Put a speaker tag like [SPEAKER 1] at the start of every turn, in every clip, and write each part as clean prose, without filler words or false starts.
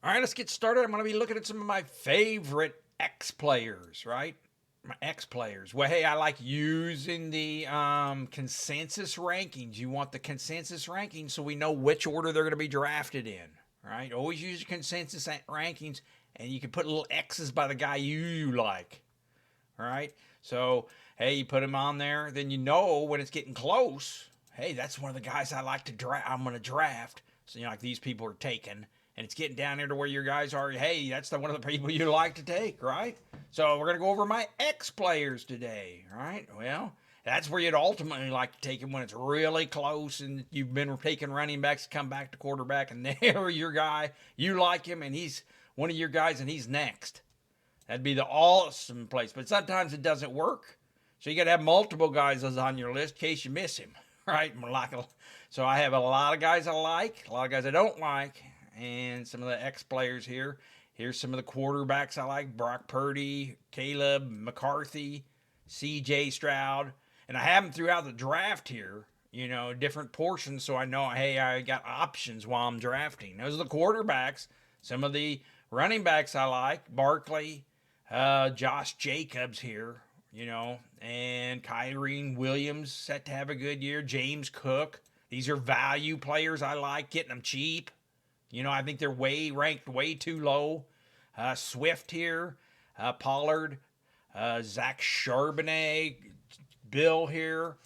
[SPEAKER 1] All right, let's get started. I'm going to be looking at some of my favorite X players, right? My X players. Well, hey, I like using the consensus rankings. You want the consensus rankings so we know which order they're going to be drafted in, right? Always use your consensus rankings, and you can put little X's by the guy you like, all right? So, hey, you put him on there, then you know when it's getting close. Hey, that's one of the guys I like to draft. I'm going to draft. So, like these people are taken, and it's getting down there to where your guys are. Hey, that's one of the people you like to take, right? So we're gonna go over my X players today, right? Well, that's where you'd ultimately like to take him when it's really close and you've been taking running backs, come back to quarterback, and there your guy, you like him, and he's one of your guys, and he's next. That'd be the awesome place. But sometimes it doesn't work. So you got to have multiple guys on your list in case you miss him, right? So I have a lot of guys I like, a lot of guys I don't like, and some of the X players here. Here's some of the quarterbacks I like: Brock Purdy, Caleb McCarthy, C.J. Stroud, and I have them throughout the draft here. Different portions, so I know, hey, I got options while I'm drafting. Those are the quarterbacks. Some of the running backs I like: Barkley, Josh Jacobs here, and Kyren Williams set to have a good year. James Cook. These are value players I like, getting them cheap. I think they're ranked way too low. Swift here, Pollard, Zach Charbonnet, Bill here,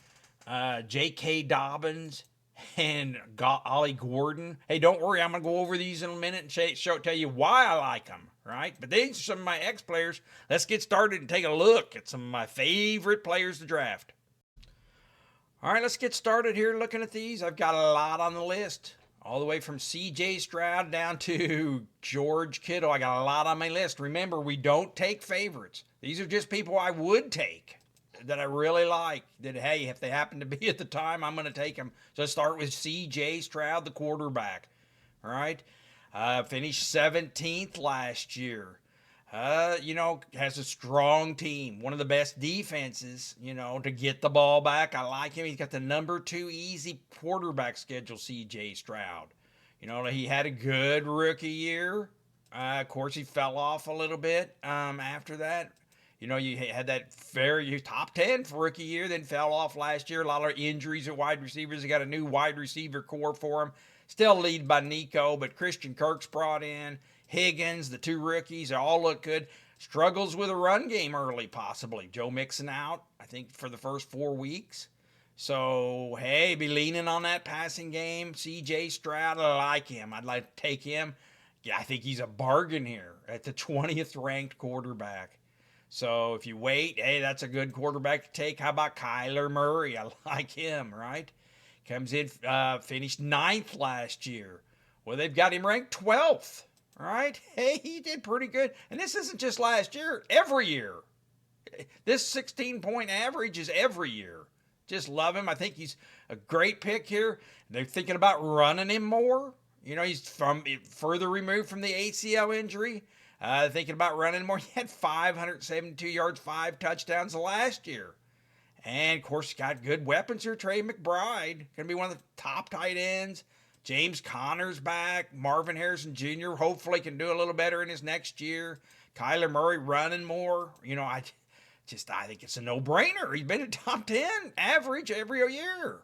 [SPEAKER 1] J.K. Dobbins, and Ollie Gordon. Hey, don't worry, I'm going to go over these in a minute and tell you why I like them, right? But these are some of my X players. Let's get started and take a look at some of my favorite players to draft. All right, let's get started here looking at these. I've got a lot on the list, all the way from C.J. Stroud down to George Kittle. I got a lot on my list. Remember, we don't take favorites. These are just people I would take that I really like. That, hey, if they happen to be at the time, I'm going to take them. So let's start with C.J. Stroud, the quarterback. All right, finished 17th last year. Has a strong team, one of the best defenses, to get the ball back. I like him. He's got the number 2 easy quarterback schedule, C.J. Stroud. He had a good rookie year. Of course, he fell off a little bit after that. You had that very top 10 for rookie year, then fell off last year. A lot of injuries at wide receivers. They got a new wide receiver core for him. Still lead by Nico, but Christian Kirk's brought in. Higgins, the 2 rookies, all look good. Struggles with a run game early, possibly. Joe Mixon out, I think, for the first 4 weeks. So, hey, be leaning on that passing game. C.J. Stroud, I like him. I'd like to take him. Yeah, I think he's a bargain here at the 20th ranked quarterback. So if you wait, hey, that's a good quarterback to take. How about Kyler Murray? I like him, right? Comes in, finished 9th last year. Well, they've got him ranked 12th. All right. Hey, he did pretty good. And this isn't just last year, every year. This 16-point average is every year. Just love him. I think he's a great pick here. They're thinking about running him more. He's further removed from the ACL injury. Thinking about running more. He had 572 yards, 5 touchdowns last year. And, of course, got good weapons here. Trey McBride, going to be one of the top tight ends. James Conner's back. Marvin Harrison Jr. hopefully can do a little better in his next year. Kyler Murray running more. I think it's a no-brainer. He's been a top 10 average every year.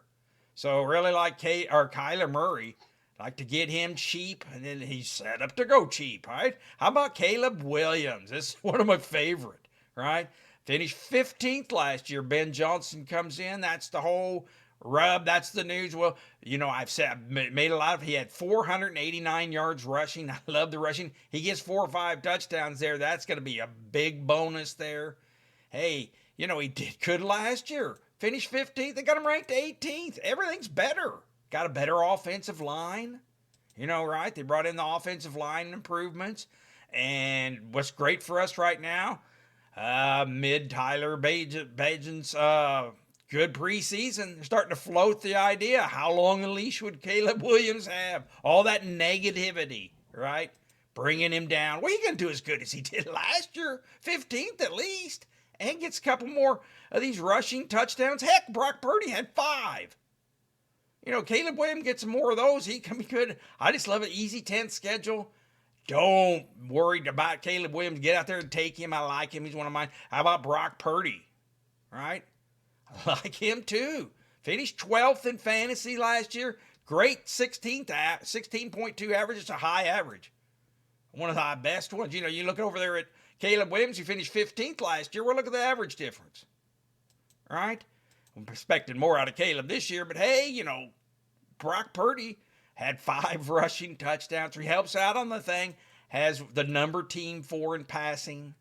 [SPEAKER 1] So really like Kyler Murray. Like to get him cheap, and then he's set up to go cheap, right? How about Caleb Williams? This is one of my favorite, right? Finished 15th last year. Ben Johnson comes in. That's the whole rub. That's the news. Well, I've made a lot of. He had 489 yards rushing. I love the rushing. He gets 4 or 5 touchdowns there. That's going to be a big bonus there. Hey, he did good last year. Finished 15th. They got him ranked 18th. Everything's better. Got a better offensive line. Right? They brought in the offensive line improvements. And what's great for us right now, Tyler Bagent's good preseason. They're starting to float the idea. How long a leash would Caleb Williams have? All that negativity, right? Bringing him down. Well, he can do as good as he did last year. 15th at least. And gets a couple more of these rushing touchdowns. Heck, Brock Purdy had 5. Caleb Williams gets more of those. He can be good. I just love an easy 10th schedule. Don't worry about Caleb Williams. Get out there and take him. I like him. He's one of mine. How about Brock Purdy? Right? I like him too. Finished 12th in fantasy last year. Great 16.2 average. It's a high average. One of the best ones. You look over there at Caleb Williams, who finished 15th last year. Well, look at the average difference. Right? I'm expecting more out of Caleb this year, but hey, Brock Purdy had 5 rushing touchdowns. He helps out on the thing. Has the number team 4 in passing.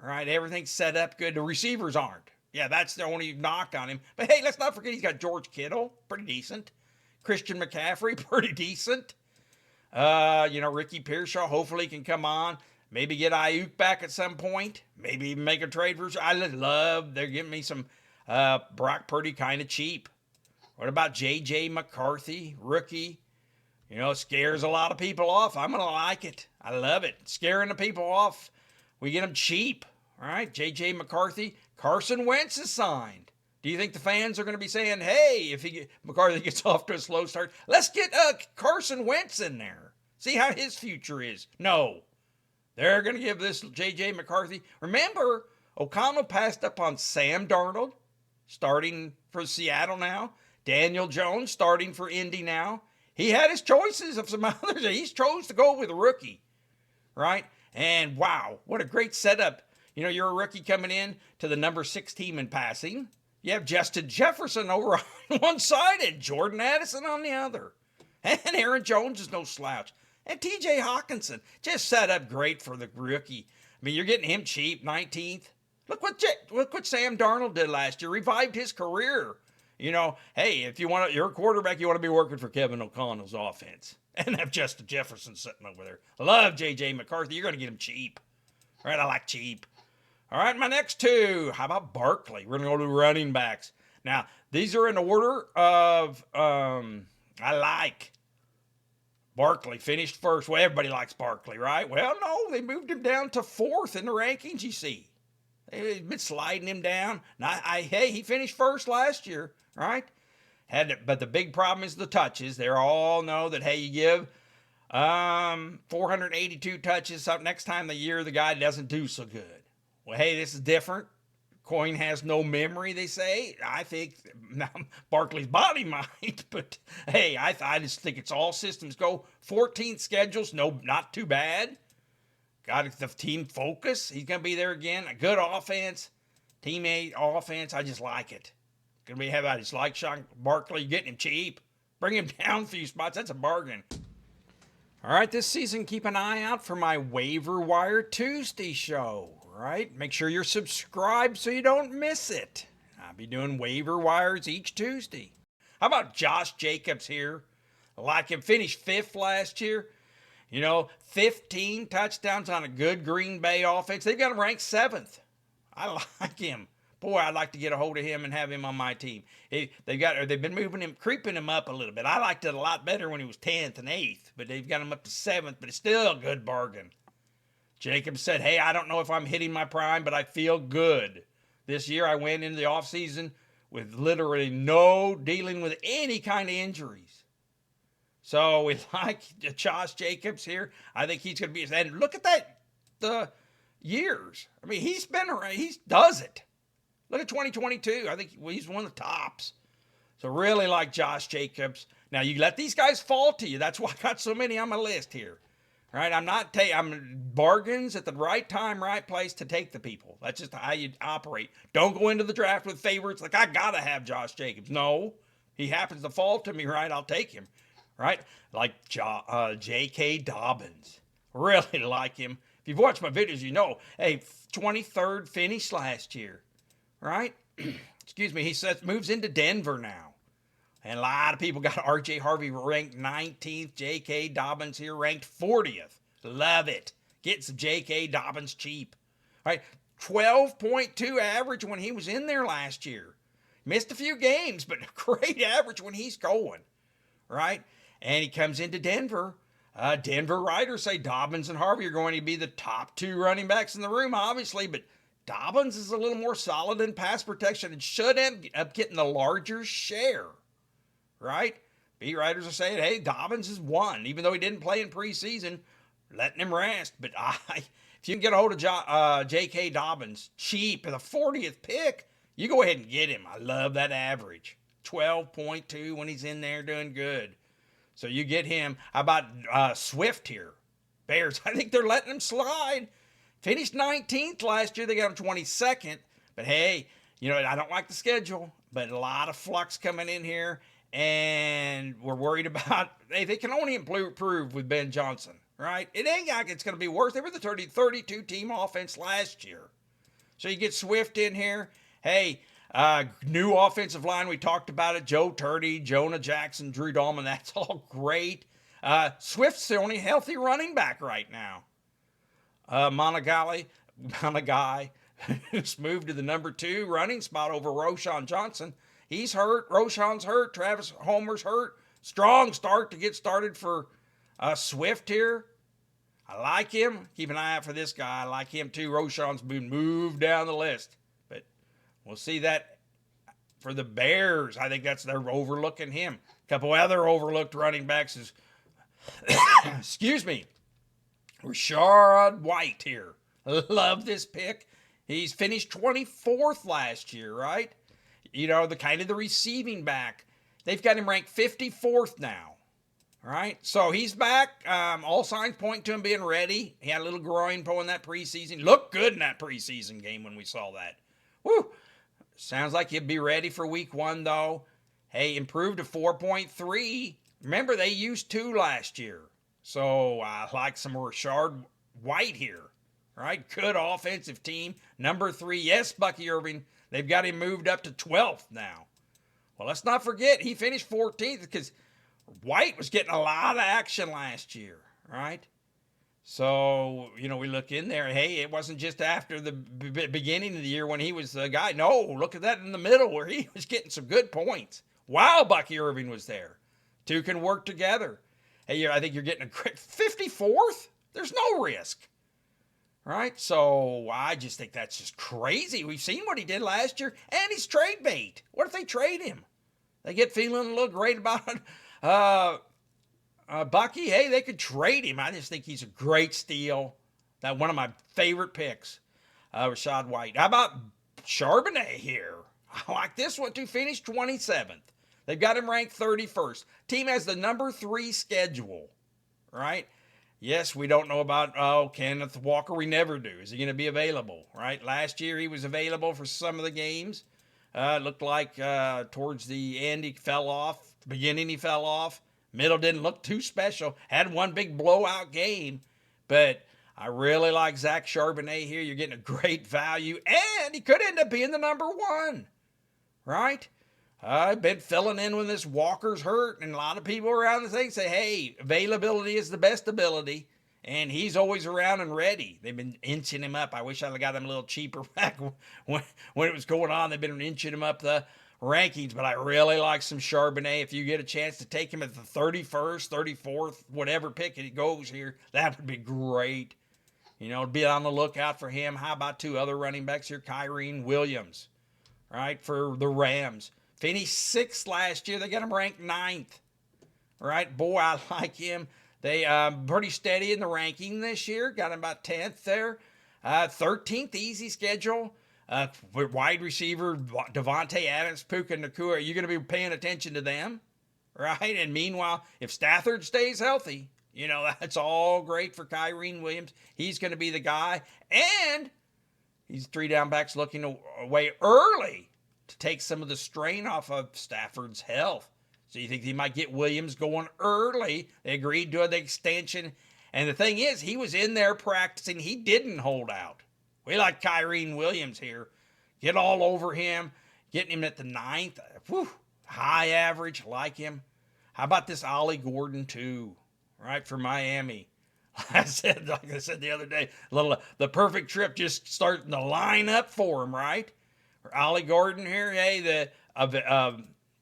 [SPEAKER 1] Right? Everything's set up good. The receivers aren't. Yeah, that's the only knock on him. But hey, let's not forget he's got George Kittle. Pretty decent. Christian McCaffrey. Pretty decent. Ricky Pearsall. Hopefully can come on. Maybe get Ayuk back at some point. Maybe even make a trade for. I love. They're giving me some Brock Purdy kind of cheap. What about J.J. McCarthy, rookie? Scares a lot of people off. I'm going to like it. I love it. Scaring the people off. We get them cheap. All right, J.J. McCarthy. Carson Wentz is signed. Do you think the fans are going to be saying, hey, if McCarthy gets off to a slow start, let's get Carson Wentz in there. See how his future is. No. They're going to give this J.J. McCarthy. Remember, O'Connell passed up on Sam Darnold, starting for Seattle now. Daniel Jones starting for Indy now. He had his choices of some others. He chose to go with a rookie, right? And wow, what a great setup. You're a rookie coming in to the number 6 team in passing. You have Justin Jefferson over on one side and Jordan Addison on the other. And Aaron Jones is no slouch. And TJ Hawkinson just set up great for the rookie. I mean, you're getting him cheap, 19th. Look what Sam Darnold did last year. Revived his career. Hey, if you want you're a quarterback, you want to be working for Kevin O'Connell's offense. And have Justin Jefferson sitting over there. Love J.J. McCarthy. You're going to get him cheap. All right, I like cheap. All right, my next 2. How about Barkley? We're going to go to running backs. Now, these are in order of, I like Barkley finished first. Well, everybody likes Barkley, right? Well, no, they moved him down to 4th in the rankings, you see. They've been sliding him down. Now, he finished first last year, right? But the big problem is the touches. They all know that, hey, you give 482 touches. So next time the year, the guy doesn't do so good. Well, hey, this is different. Coin has no memory, they say. I think Barkley's body might, but hey, I just think it's all systems go. 14th schedules, no, not too bad. Got the team focus. He's going to be there again. A good offense. Teammate offense. I just like it. Going to be, how about it? Just like Sean Barkley, getting him cheap. Bring him down a few spots. That's a bargain. All right, this season, keep an eye out for my Waiver Wire Tuesday show, right? Make sure you're subscribed so you don't miss it. I'll be doing waiver wires each Tuesday. How about Josh Jacobs here? I like him. Finished 5th last year. 15 touchdowns on a good Green Bay offense. They've got him ranked 7th. I like him. Boy, I'd like to get a hold of him and have him on my team. They've been moving him, creeping him up a little bit. I liked it a lot better when he was 10th and 8th, but they've got him up to 7th, but it's still a good bargain. Jacob said, hey, I don't know if I'm hitting my prime, but I feel good. This year I went into the offseason with literally no dealing with any kind of injuries. So we like Josh Jacobs here. I think he's going to be, and look at that, the years. I mean, he does it. Look at 2022. I think he's one of the tops. So really like Josh Jacobs. Now you let these guys fall to you. That's why I got so many on my list here. Right? I'm bargains at the right time, right place to take the people. That's just how you operate. Don't go into the draft with favorites like I gotta have Josh Jacobs. No, he happens to fall to me, right? I'll take him. Right? Like J.K. Dobbins. Really like him. If you've watched my videos, you know. Hey, 23rd finish last year. Right? Excuse me. He moves into Denver now. And a lot of people got R.J. Harvey ranked 19th. J.K. Dobbins here ranked 40th. Love it. Get some J.K. Dobbins cheap. All right? 12.2 average when he was in there last year. Missed a few games, but great average when he's going. Right? And he comes into Denver. Denver writers say Dobbins and Harvey are going to be the top 2 running backs in the room, obviously, but Dobbins is a little more solid in pass protection and should end up getting the larger share. Right? Beat writers are saying, hey, Dobbins is 1. Even though he didn't play in preseason, letting him rest. But if you can get a hold of J.K. Dobbins cheap at the 40th pick, you go ahead and get him. I love that average. 12.2 when he's in there doing good. So you get him. How about Swift here? Bears, I think they're letting him slide. Finished 19th last year. They got him 22nd. But hey, I don't like the schedule, but a lot of flux coming in here. And we're worried about, hey, they can only improve with Ben Johnson, right? It ain't like it's going to be worse. They were the 32 team offense last year. So you get Swift in here. Hey, new offensive line. We talked about it. Joe Turdy, Jonah Jackson, Drew Dahlman. That's all great. Swift's the only healthy running back right now. Monagai, who's moved to the number 2 running spot over Roschon Johnson. He's hurt. Roschon's hurt. Travis Homer's hurt. Strong start to get started for Swift here. I like him. Keep an eye out for this guy. I like him too. Roschon's been moved down the list. But we'll see that for the Bears. I think they're overlooking him. A couple other overlooked running backs is, excuse me, Rachaad White here. Love this pick. He's finished 24th last year, right? The receiving back. They've got him ranked 54th now, right? So he's back. All signs point to him being ready. He had a little groin pull in that preseason. Looked good in that preseason game when we saw that. Woo! Sounds like he'll be ready for week 1, though. Hey, improved to 4.3. Remember, they used 2 last year. So I like some Rachaad White here, right? Good offensive team. Number 3, yes, Bucky Irving. They've got him moved up to 12th now. Well, let's not forget, he finished 14th because White was getting a lot of action last year, right? So, we look in there. Hey, it wasn't just after the beginning of the year when he was the guy. No, look at that in the middle where he was getting some good points. Wow, Bucky Irving was there. 2 can work together. Hey, I think you're getting a great 54th? There's no risk. Right? So I just think that's just crazy. We've seen what he did last year, and he's trade bait. What if they trade him? They get feeling a little great about Bucky. Hey, they could trade him. I just think he's a great steal. That one of my favorite picks, Rachaad White. How about Charbonnet here? I like this one too. Finished 27th. They've got him ranked 31st. Team has the number 3 schedule, right? Yes, we don't know about Kenneth Walker. We never do. Is he going to be available, right? Last year he was available for some of the games. It looked like towards the end he fell off. Beginning he fell off. Middle didn't look too special. Had one big blowout game. But I really like Zach Charbonnet here. You're getting a great value. And he could end up being the number 1, right? I've been filling in when this Walker's hurt, and a lot of people around the thing say, hey, availability is the best ability, and he's always around and ready. They've been inching him up. I wish I'd have got him a little cheaper back when it was going on. They've been inching him up the rankings, but I really like some Charbonnet. If you get a chance to take him at the 31st, 34th, whatever pick it goes here, that would be great. Be on the lookout for him. How about 2 other running backs here? Kyren Williams, right, for the Rams. Finished 6th last year. They got him ranked 9th. Right? Boy, I like him. They pretty steady in the ranking this year. Got him about 10th there. 13th, easy schedule. Wide receiver, Devontae Adams, Puka Nacua. Are you going to be paying attention to them? Right? And meanwhile, if Stafford stays healthy, that's all great for Kyren Williams. He's going to be the guy. And he's 3 down backs looking away early to take some of the strain off of Stafford's health. So you think he might get Williams going early? They agreed to the extension. And the thing is, he was in there practicing. He didn't hold out. We like Kyren Williams here. Get all over him. Getting him at the 9th. Whew, high average. Like him. How about this Ollie Gordon too? Right, for Miami. Like I said the other day, the perfect trip just starting to line up for him, right? Ollie Gordon here, hey,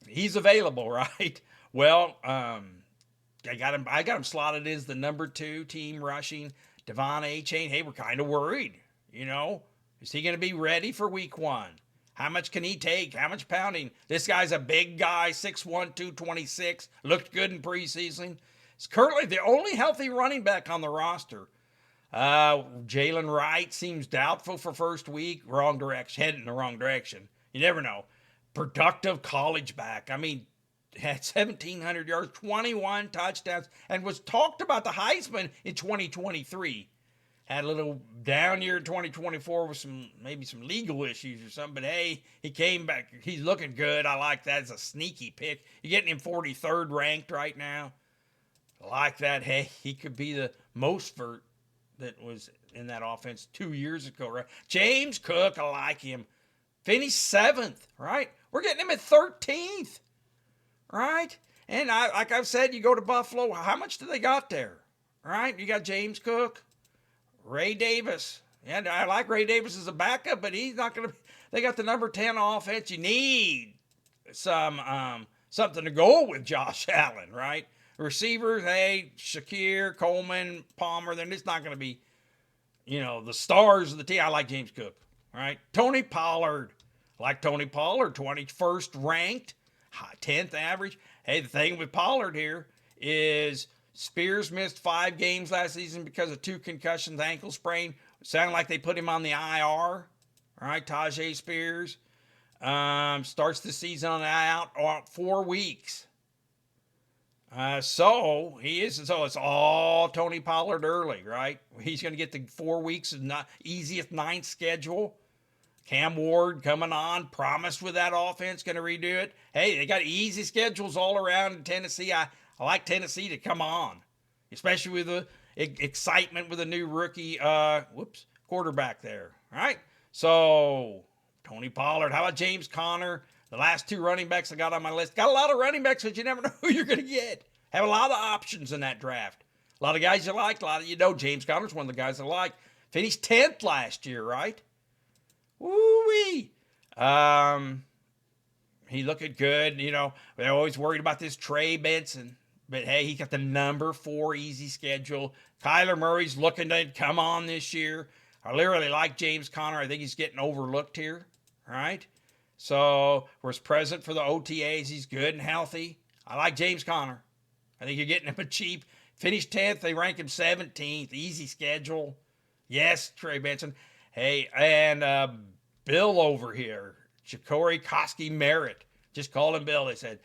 [SPEAKER 1] he's available, right? Well, I got him slotted as the number 2 team rushing. Devon Achane, hey, we're kind of worried, Is he going to be ready for week 1? How much can he take? How much pounding? This guy's a big guy, 6'1", 226. Looked good in preseason. He's currently the only healthy running back on the roster. Jalen Wright seems doubtful for first week. Wrong direction, heading in the wrong direction. You never know. Productive college back. I mean, had 1,700 yards, 21 touchdowns, and was talked about the Heisman in 2023. Had a little down year in 2024 with maybe some legal issues or something, but hey, he came back. He's looking good. I like that. It's a sneaky pick. You're getting him 43rd ranked right now. I like that. Hey, he could be the most vert that was in that offense 2 years ago, right? James Cook, I like him. Finished 7th, right? We're getting him at 13th, right? And like I've said, you go to Buffalo, how much do they got there, right? You got James Cook, Ray Davis. Yeah, I like Ray Davis as a backup, but he's not going to. They got the number 10 offense. You need some something to go with Josh Allen, right? Receivers, hey, Shakir, Coleman, Palmer. Then it's not going to be, the stars of the team. I like James Cook, right? Tony Pollard, like Tony Pollard, 21st ranked, 10th average. Hey, the thing with Pollard here is Spears missed 5 games last season because of 2 concussions, ankle sprain. Sounded like they put him on the IR. All right, Tajay Spears starts the season on out 4 weeks. So it's all Tony Pollard early, right? He's going to get the 4 weeks of not easiest 9th schedule. Cam Ward coming on, promised with that offense, going to redo it. Hey, they got easy schedules all around in Tennessee. I like Tennessee to come on, especially with the excitement with a new rookie quarterback there. All right, so Tony Pollard. How about James Conner? The last 2 running backs I got on my list. Got a lot of running backs, but you never know who you're going to get. Have a lot of options in that draft. A lot of guys you like, a lot of James Conner's one of the guys I like. Finished 10th last year, right? Woo-wee. He looking good. They're always worried about this Trey Benson. But, hey, he got the number 4 easy schedule. Kyler Murray's looking to come on this year. I literally like James Conner. I think he's getting overlooked here, right? So, was present for the OTAs. He's good and healthy. I like James Conner. I think you're getting him a cheap. Finished 10th. They rank him 17th. Easy schedule. Yes, Trey Benson. Hey, and Bill over here, Ja'Cory Koski Merritt. Just call him Bill, they said.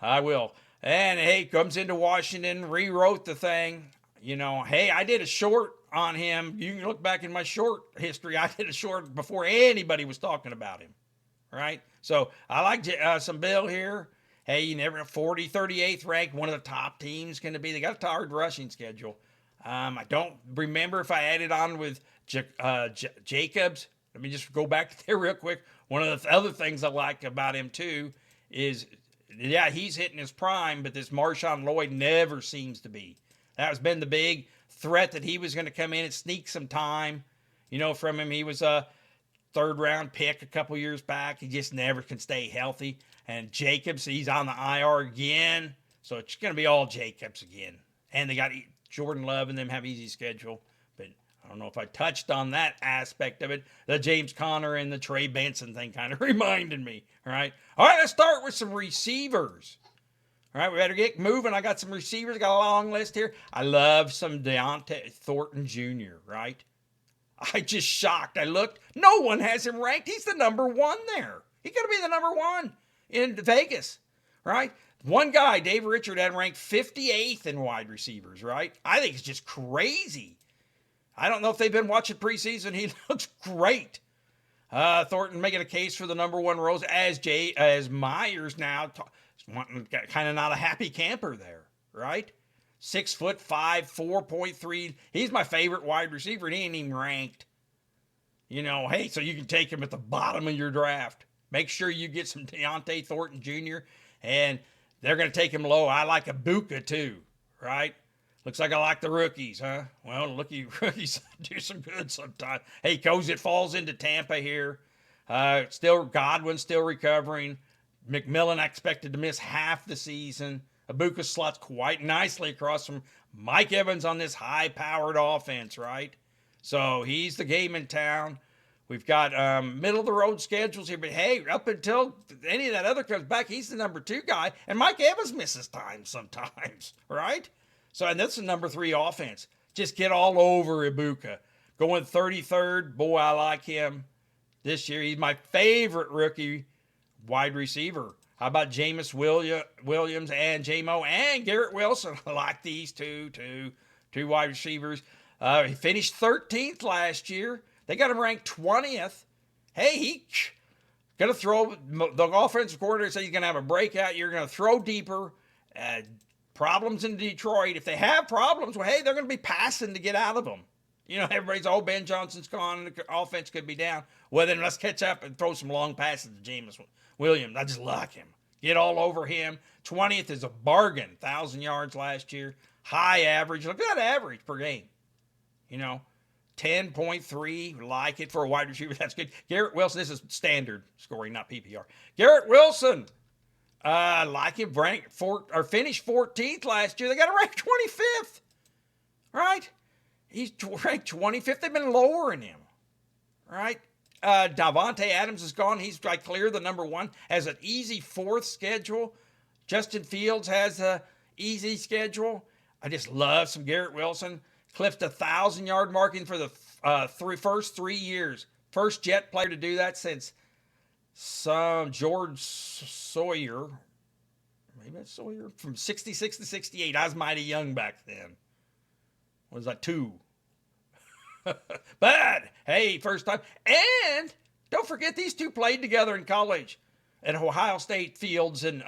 [SPEAKER 1] I will. And, hey, comes into Washington, rewrote the thing. Hey, I did a short on him. You can look back in my short history. I did a short before anybody was talking about him, right? So I like some Bill here. Hey, you never know, 38th ranked, one of the top teams going to be. They got a hard rushing schedule. I don't remember if I added on with Jacobs. Let me just go back there real quick. One of the other things I like about him, too, is, yeah, he's hitting his prime, but this Marshawn Lloyd never seems to be. That has been the big threat that he was going to come in and sneak some time, from him. He was a 3rd-round pick a couple years back. He just never can stay healthy. And Jacobs, he's on the IR again. So it's going to be all Jacobs again. And they got Jordan Love and them have easy schedule. But I don't know if I touched on that aspect of it. The James Conner and the Trey Benson thing kind of reminded me. All right, let's start with some receivers. All right, we better get moving. I got some receivers. Got a long list here. I love some Deontay Thornton Jr., right? I just shocked. I looked. No one has him ranked. He's the number 1 there. He's going to be the number 1 in Vegas, right? One guy, Dave Richard, had ranked 58th in wide receivers, right? I think it's just crazy. I don't know if they've been watching preseason. He looks great. Thornton making a case for the number 1 rose as Myers now kind of not a happy camper there, right? 6'5", 4.3. He's my favorite wide receiver, and he ain't even ranked. Hey, so you can take him at the bottom of your draft. Make sure you get some Deontay Thornton Jr., and they're going to take him low. I like Ibuka too, right? Looks like I like the rookies, huh? Well, rookies do some good sometimes. Hey, Kozit falls into Tampa here. Godwin's still recovering. McMillan expected to miss half the season. Ibuka slots quite nicely across from Mike Evans on this high-powered offense, right? So he's the game in town. We've got middle of the road schedules here, but hey, up until any of that other comes back, he's the number 2 guy, and Mike Evans misses time sometimes, right? So, and that's the number 3 offense. Just get all over Ibuka. Going 33rd, boy, I like him this year. He's my favorite rookie wide receiver. How about Jameis Williams and J-Mo and Garrett Wilson? I like these two wide receivers. He finished 13th last year. They got him ranked 20th. Hey, he going to throw. The offensive coordinator said he's going to have a breakout. You're going to throw deeper. Problems in Detroit. If they have problems, well, hey, they're going to be passing to get out of them. You know, everybody's, oh, Ben Johnson's gone, the offense could be down. Well, then let's catch up and throw some long passes to Jameis Williams. I just like him. Get all over him. 20th is a bargain. 1,000 yards last year. High average. Look at that average per game. You know, 10.3. Like it for a wide receiver. That's good. Garrett Wilson. This is standard scoring, not PPR. Garrett Wilson. Like him. Finished 14th last year. They got him ranked 25th. Right? He's ranked 25th. They've been lowering him. Right? Davante Adams is gone. He's like clear the number 1. Has an easy 4th schedule. Justin Fields has a easy schedule. I just love some Garrett Wilson. Clipped 1,000-yard marking for the first 3 years. First Jet player to do that since some George Sawyer. Maybe it's Sawyer from 66 to 68. I was mighty young back then. What was that, 2? But, hey, first time. And don't forget these two played together in college at Ohio State, Fields and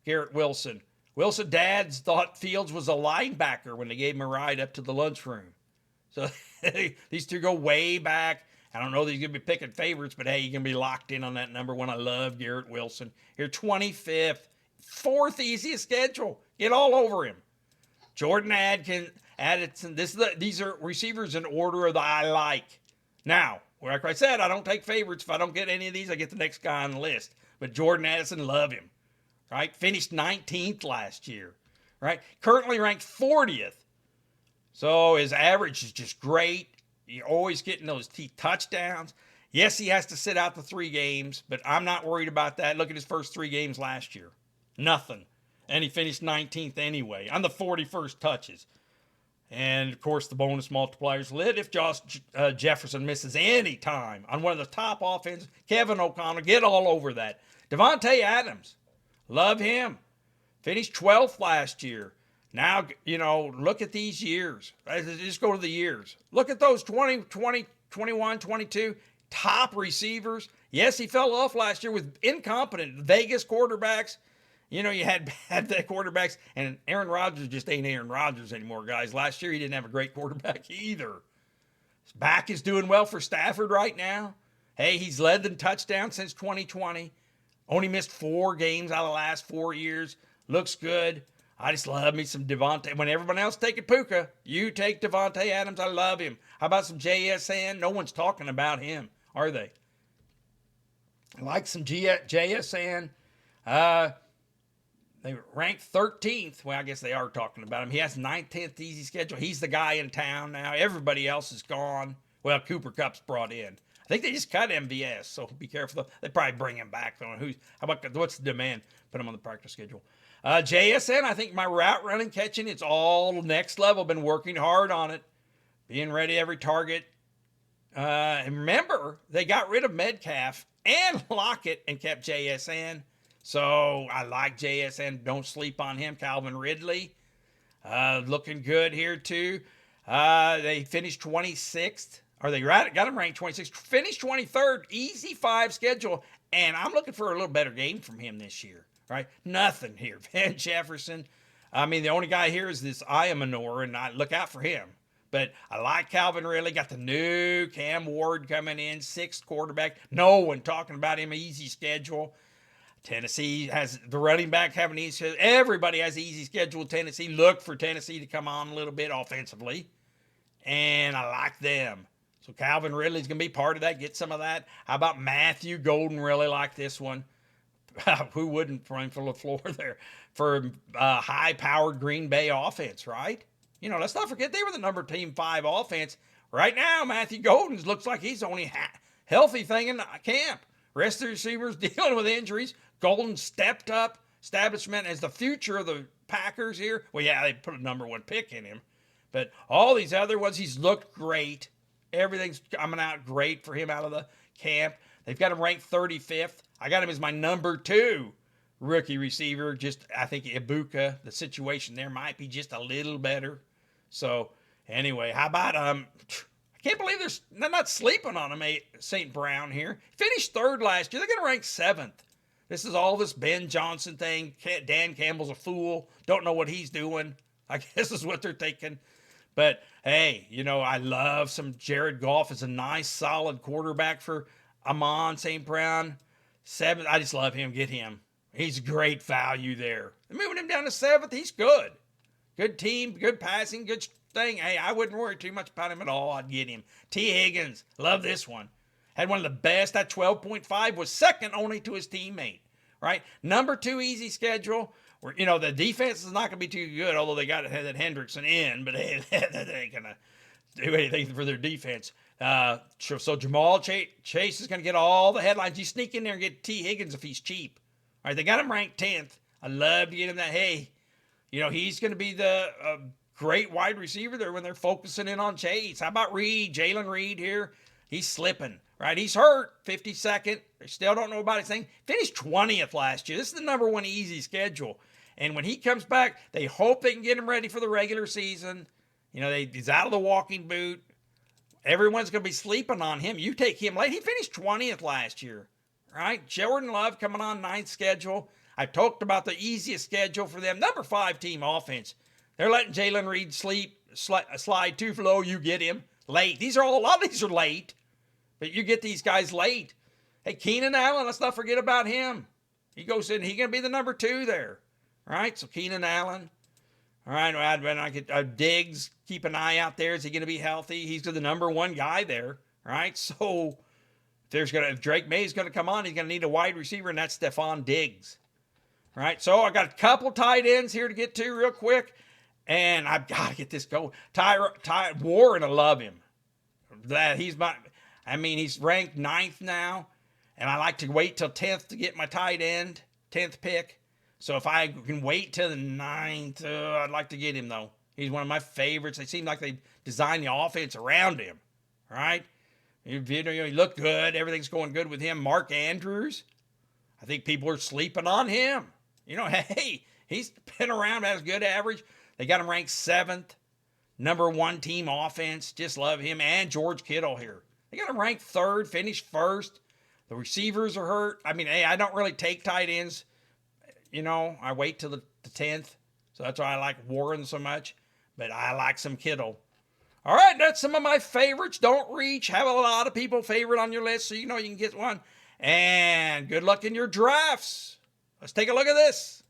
[SPEAKER 1] Garrett Wilson. Wilson dads thought Fields was a linebacker when they gave him a ride up to the lunchroom. So these two go way back. I don't know that he's going to be picking favorites, but hey, you're going to be locked in on that number 1. I love Garrett Wilson. Here, 25th. 4th easiest schedule. Get all over him. Jordan Addison. These are receivers in order of the I like. Now, like I said, I don't take favorites. If I don't get any of these, I get the next guy on the list. But Jordan Addison, love him. Right? Finished 19th last year. Right? Currently ranked 40th. So his average is just great. You're always getting those touchdowns. Yes, he has to sit out the 3 games, but I'm not worried about that. Look at his first 3 games last year. Nothing. And he finished 19th anyway on the 41st touches. And, of course, the bonus multipliers lit if Josh Jefferson misses any time on one of the top offenses. Kevin O'Connell, get all over that. Davante Adams, love him. Finished 12th last year. Now, you know, look at these years. Just go to the years. Look at those 20, 21, 22 top receivers. Yes, he fell off last year with incompetent Vegas quarterbacks. You know, you had the quarterbacks, and Aaron Rodgers just ain't Aaron Rodgers anymore, guys. Last year, he didn't have a great quarterback either. His back is doing well for Stafford right now. Hey, he's led the touchdown since 2020. Only missed 4 games out of the last 4 years. Looks good. I just love me some Devontae. When everyone else taking Puka, you take Davante Adams. I love him. How about some JSN? No one's talking about him, are they? I like some JSN. They ranked 13th. Well, I guess they are talking about him. He has 9th, 10th easy schedule. He's the guy in town now. Everybody else is gone. Well, Cooper Kupp's brought in. I think they just cut MVS, so be careful. They probably bring him back. How about what's the demand? Put him on the practice schedule. JSN, I think my route running, catching, it's all next level. Been working hard on it. Being ready every target. And remember, they got rid of Metcalf and Lockett and kept JSN. So I like JSN. Don't sleep on him. Calvin Ridley, looking good here too. They finished 26th. Or they got him ranked 26th. Finished 23rd. Easy 5 schedule. And I'm looking for a little better game from him this year. Right? Nothing here. Van Jefferson. I mean, the only guy here is this Ayamanor, and I look out for him. But I like Calvin Ridley. Got the new Cam Ward coming in, 6th quarterback. No one talking about him. Easy schedule. Tennessee has the running back having an easy schedule. Everybody has an easy schedule. Tennessee, look for Tennessee to come on a little bit offensively. And I like them. So Calvin Ridley's going to be part of that. Get some of that. How about Matthew Golden? Really like this one. Who wouldn't run for the floor there for high-powered Green Bay offense, right? You know, let's not forget they were the number team 5 offense. Right now, Matthew Golden looks like he's only healthy thing in camp. Rest of the receivers dealing with injuries. Golden stepped up establishment as the future of the Packers here. Well, yeah, they put a number one pick in him. But all these other ones, he's looked great. Everything's coming out great for him out of the camp. They've got him ranked 35th. I got him as my number 2 rookie receiver. Just, I think Ibuka, the situation there might be just a little better. So, anyway, how about, I can't believe they're not sleeping on him, St. Brown here. Finished 3rd last year. They're going to rank 7th. This is all this Ben Johnson thing. Dan Campbell's a fool. Don't know what he's doing. I guess is what they're thinking. But, hey, I love some Jared Goff as a nice, solid quarterback for Amon St. Brown. 7th, I just love him. Get him. He's great value there. They're moving him down to 7th. He's good. Good team, good passing, good thing. Hey, I wouldn't worry too much about him at all. I'd get him. T. Higgins, love this one. Had one of the best. That 12.5 was second only to his teammate, right? Number 2 easy schedule. Where, the defense is not going to be too good, although they got that Hendrickson in, but hey, that ain't going to do anything for their defense. So Jamal Chase is going to get all the headlines. You sneak in there and get T. Higgins if he's cheap. All right, they got him ranked 10th. I love to get him that. Hey, he's going to be the great wide receiver there when they're focusing in on Chase. How about Reed? Jalen Reed here. He's slipping, right? He's hurt. 52nd. They still don't know about his thing. Finished 20th last year. This is the number 1 easy schedule. And when he comes back, they hope they can get him ready for the regular season. He's out of the walking boot. Everyone's going to be sleeping on him. You take him late. He finished 20th last year, right? Jordan Love coming on 9th schedule. I talked about the easiest schedule for them. Number 5 team offense. They're letting Jalen Reed slide too low. You get him late. A lot of these are late, but you get these guys late. Hey, Keenan Allen, let's not forget about him. He goes in. He's going to be the number 2 there. All right, so Keenan Allen. All right, when I get Diggs, keep an eye out there. Is he going to be healthy? He's the number 1 guy there. All right, so if Drake May is going to come on, he's going to need a wide receiver, and that's Stephon Diggs. All right, so I got a couple tight ends here to get to real quick, and I've got to get this going. Ty Warren, I love him. He's ranked 9th now, and I like to wait till 10th to get my tight end, 10th pick. So if I can wait till the 9th, I'd like to get him, though. He's one of my favorites. They seem like they designed the offense around him, right? He looked good. Everything's going good with him. Mark Andrews, I think people are sleeping on him. Hey, he's been around, has a good average. They got him ranked 7th. Number 1 team offense. Just love him. And George Kittle here. They got him ranked 3rd, finished 1st. The receivers are hurt. I don't really take tight ends. I wait till the 10th. So that's why I like Warren so much. But I like some Kittle. All right, that's some of my favorites. Don't reach. Have a lot of people favorite on your list so you can get one. And good luck in your drafts. Let's take a look at this.